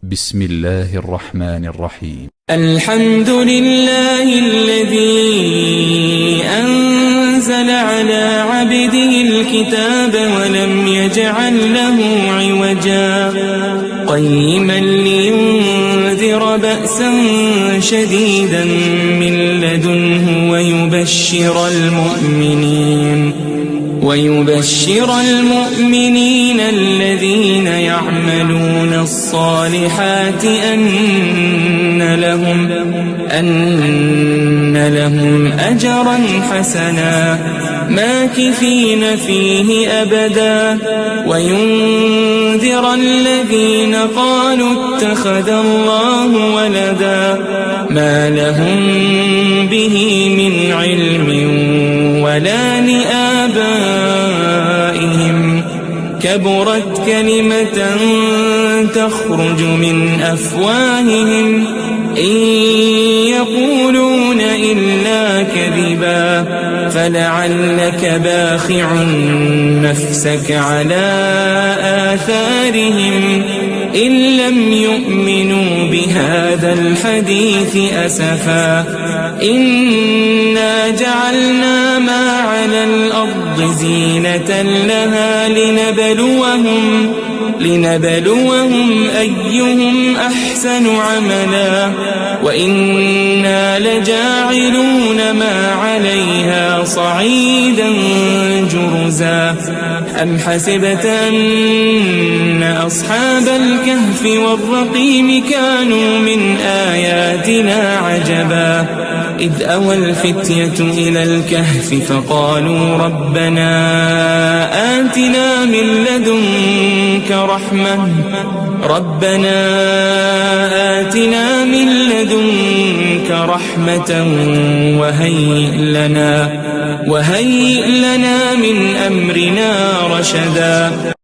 بسم الله الرحمن الرحيم. الحمد لله الذي أنزل على عبده الكتاب ولم يجعل له عوجا قيما لينذر بأسا شديدا من لدنه ويبشر المؤمنين الذين يعملون الصالحات أن لهم أجرا حسنا ماكثين فيه أبدا وينذر الذين قالوا اتخذ الله ولدا ما لهم به من علم ولا لآبائهم كبرت كلمة تخرج من أفواههم إن يقولون إلا كذبا فلعلك باخع نفسك على آثارهم إن لم يؤمنوا بهذا الحديث أسفا إنا جعلنا ما على الأرض زينة لها لنبلوهم أيهم أحسن عملا وإنا لجاعلون ما عليها صعيدا جرزا أم حسبت أن أصحاب الكهف والرقيم كانوا من آياتنا عجبا إذ أوى الفتية إلى الكهف فقالوا ربنا آتنا من لدنك رحمة وهيئ لنا من أمرنا رشدا.